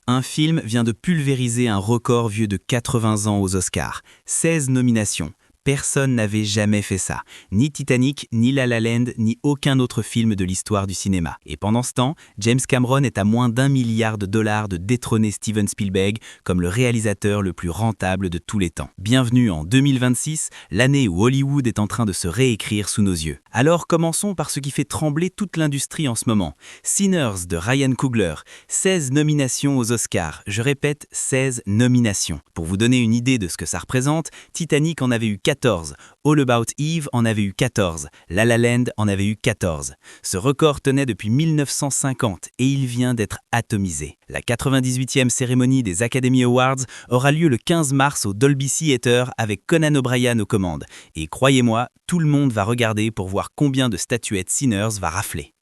Un film vient de pulvériser un record vieux de 80 ans aux Oscars. 16 nominations. Personne n'avait jamais fait ça. Ni Titanic, ni La La Land, ni aucun autre film de l'histoire du cinéma. Et pendant ce temps, James Cameron est à moins d'1 milliard de dollars de détrôner Steven Spielberg comme le réalisateur le plus rentable de tous les temps. Bienvenue en 2026, l'année où Hollywood est en train de se réécrire sous nos yeux. Alors commençons par ce qui fait trembler toute l'industrie en ce moment. Sinners de Ryan Coogler, 16 nominations aux Oscars. Je répète, 16 nominations. Pour vous donner une idée de ce que ça représente, Titanic en avait eu 14, All About Eve en avait eu 14, La La Land en avait eu 14. Ce record tenait depuis 1950 et il vient d'être atomisé. La 98e cérémonie des Academy Awards aura lieu le 15 mars au Dolby Theatre avec Conan O'Brien aux commandes. Et croyez-moi, tout le monde va regarder pour voir combien de statuettes Sinners va rafler.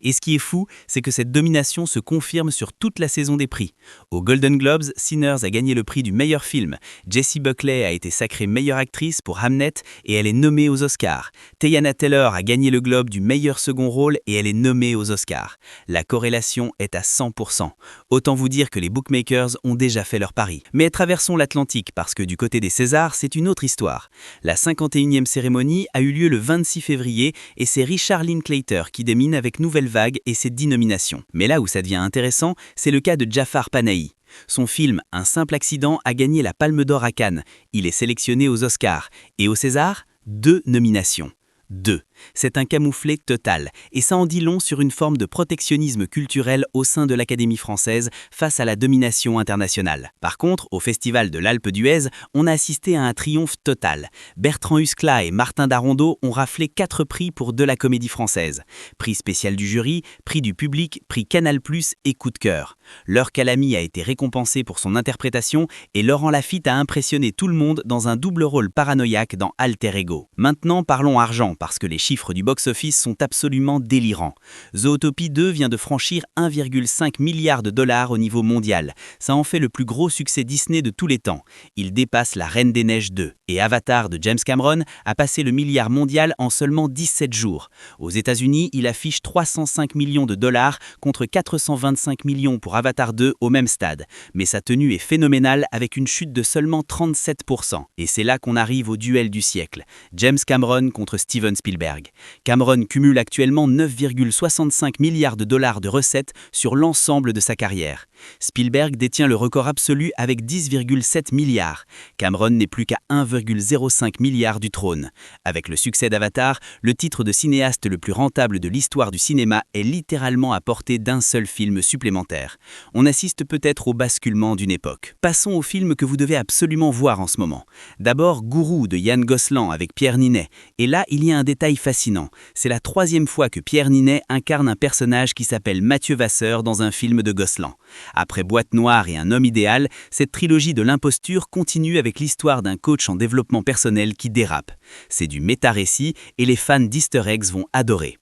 Et ce qui est fou, c'est que cette domination se confirme sur toute la saison des prix. Aux Golden Globes, Sinners a gagné le prix du meilleur film. Jessie Buckley a été sacrée meilleure actrice pour Hamnet et elle est nommée aux Oscars. Teyana Taylor a gagné le Globe du meilleur second rôle et elle est nommée aux Oscars. La corrélation est à 100%. Autant vous dire que les bookmakers ont déjà fait leur pari. Mais traversons l'Atlantique parce que du côté des Césars, c'est une autre histoire. La 51e cérémonie a eu lieu le 26 février et c'est Richard Linklater qui domine avec Nouvelle Vague et ses 10 nominations. Mais là où ça devient intéressant, c'est le cas de Jafar Panahi. Son film Un simple accident a gagné la Palme d'Or à Cannes. Il est sélectionné aux Oscars. Et aux Césars, 2 nominations. 2. C'est un camouflet total, et ça en dit long sur une forme de protectionnisme culturel au sein de l'Académie française face à la domination internationale. Par contre, au Festival de l'Alpe d'Huez, on a assisté à un triomphe total. Bertrand Huskla et Martin Darondeau ont raflé 4 prix pour De la Comédie Française. Prix spécial du jury, prix du public, prix Canal+, et coup de cœur. Laure Calamy a été récompensée pour son interprétation et Laurent Lafitte a impressionné tout le monde dans un double rôle paranoïaque dans Alter Ego. Maintenant, parlons argent, parce que les chiffres du box-office sont absolument délirants. Zootopie 2 vient de franchir 1,5 milliard de dollars au niveau mondial. Ça en fait le plus gros succès Disney de tous les temps. Il dépasse La Reine des Neiges 2. Et Avatar de James Cameron a passé le milliard mondial en seulement 17 jours. Aux États-Unis, il affiche 305 millions de dollars contre 425 millions pour Avatar 2 au même stade. Mais sa tenue est phénoménale avec une chute de seulement 37%. Et c'est là qu'on arrive au duel du siècle. James Cameron contre Steven Spielberg. Cameron cumule actuellement 9,65 milliards de dollars de recettes sur l'ensemble de sa carrière. Spielberg détient le record absolu avec 10,7 milliards. Cameron n'est plus qu'à 1,05 milliard du trône. Avec le succès d'Avatar, le titre de cinéaste le plus rentable de l'histoire du cinéma est littéralement à portée d'un seul film supplémentaire. On assiste peut-être au basculement d'une époque. Passons au film que vous devez absolument voir en ce moment. D'abord, Gourou de Yann Gosselin avec Pierre Ninet. Et là, il y a un détail fascinant. C'est la 3e fois que Pierre Ninet incarne un personnage qui s'appelle Mathieu Vasseur dans un film de Gosselin. Après Boîte Noire et Un homme idéal, cette trilogie de l'imposture continue avec l'histoire d'un coach en développement personnel qui dérape. C'est du méta-récit et les fans d'Easter eggs vont adorer.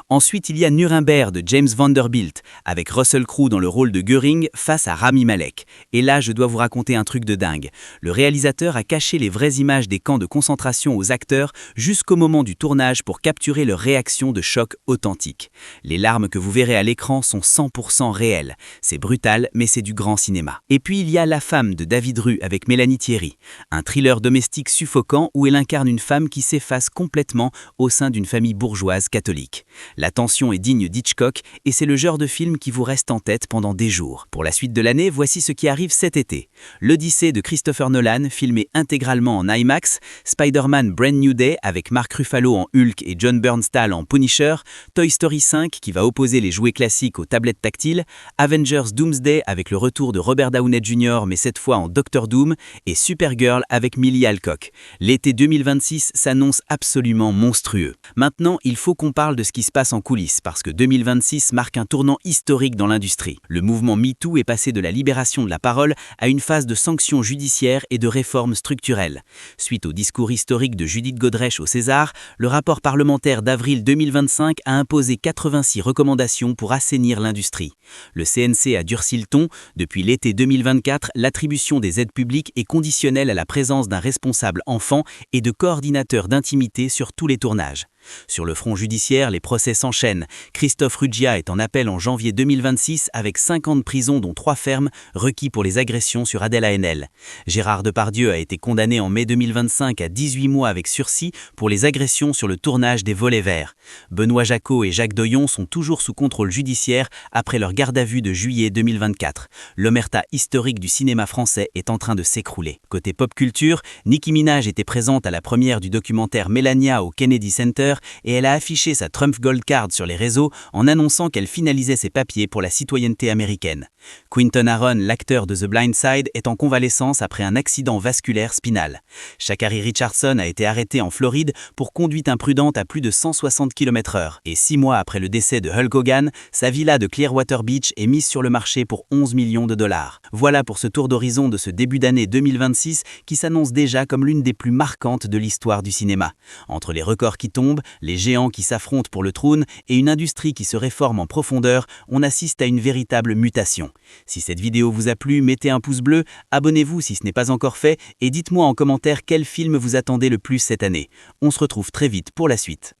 Ensuite, il y a Nuremberg de James Vanderbilt, avec Russell Crowe dans le rôle de Göring face à Rami Malek. Et là, je dois vous raconter un truc de dingue. Le réalisateur a caché les vraies images des camps de concentration aux acteurs jusqu'au moment du tournage pour capturer leur réaction de choc authentique. Les larmes que vous verrez à l'écran sont 100% réelles. C'est brutal, mais c'est du grand cinéma. Et puis, il y a La femme de David Rue avec Mélanie Thierry, un thriller domestique suffocant où elle incarne une femme qui s'efface complètement au sein d'une famille bourgeoise catholique. La tension est digne d'Hitchcock et c'est le genre de film qui vous reste en tête pendant des jours. Pour la suite de l'année, voici ce qui arrive cet été. L'Odyssée de Christopher Nolan, filmé intégralement en IMAX, Spider-Man Brand New Day avec Mark Ruffalo en Hulk et John Bernthal en Punisher, Toy Story 5 qui va opposer les jouets classiques aux tablettes tactiles, Avengers Doomsday avec le retour de Robert Downey Jr. mais cette fois en Doctor Doom et Supergirl avec Millie Alcock. L'été 2026 s'annonce absolument monstrueux. Maintenant, il faut qu'on parle de ce qui se passe en coulisses parce que 2026 marque un tournant historique dans l'industrie. Le mouvement MeToo est passé de la libération de la parole à une phase de sanctions judiciaires et de réformes structurelles. Suite au discours historique de Judith Godrèche au César, le rapport parlementaire d'avril 2025 a imposé 86 recommandations pour assainir l'industrie. Le CNC a durci le ton. Depuis l'été 2024, l'attribution des aides publiques est conditionnelle à la présence d'un responsable enfant et de coordinateurs d'intimité sur tous les tournages. Sur le front judiciaire, les procès s'enchaînent. Christophe Ruggia est en appel en janvier 2026 avec 5 ans de prison dont 3 fermes requis pour les agressions sur Adèle Haenel. Gérard Depardieu a été condamné en mai 2025 à 18 mois avec sursis pour les agressions sur le tournage des Volets Verts. Benoît Jacot et Jacques Doyon sont toujours sous contrôle judiciaire après leur garde à vue de juillet 2024. L'omerta historique du cinéma français est en train de s'écrouler. Côté pop culture, Nicki Minaj était présente à la première du documentaire Melania au Kennedy Center et elle a affiché sa Trump Gold Card sur les réseaux en annonçant qu'elle finalisait ses papiers pour la citoyenneté américaine. Quinton Aaron, l'acteur de The Blind Side, est en convalescence après un accident vasculaire spinal. Sha'Carri Richardson a été arrêtée en Floride pour conduite imprudente à plus de 160 km/h. Et 6 mois après le décès de Hulk Hogan, sa villa de Clearwater Beach est mise sur le marché pour 11 millions de dollars. Voilà pour ce tour d'horizon de ce début d'année 2026 qui s'annonce déjà comme l'une des plus marquantes de l'histoire du cinéma. Entre les records qui tombent, les géants qui s'affrontent pour le trône et une industrie qui se réforme en profondeur, on assiste à une véritable mutation. Si cette vidéo vous a plu, mettez un pouce bleu, abonnez-vous si ce n'est pas encore fait et dites-moi en commentaire quel film vous attendez le plus cette année. On se retrouve très vite pour la suite.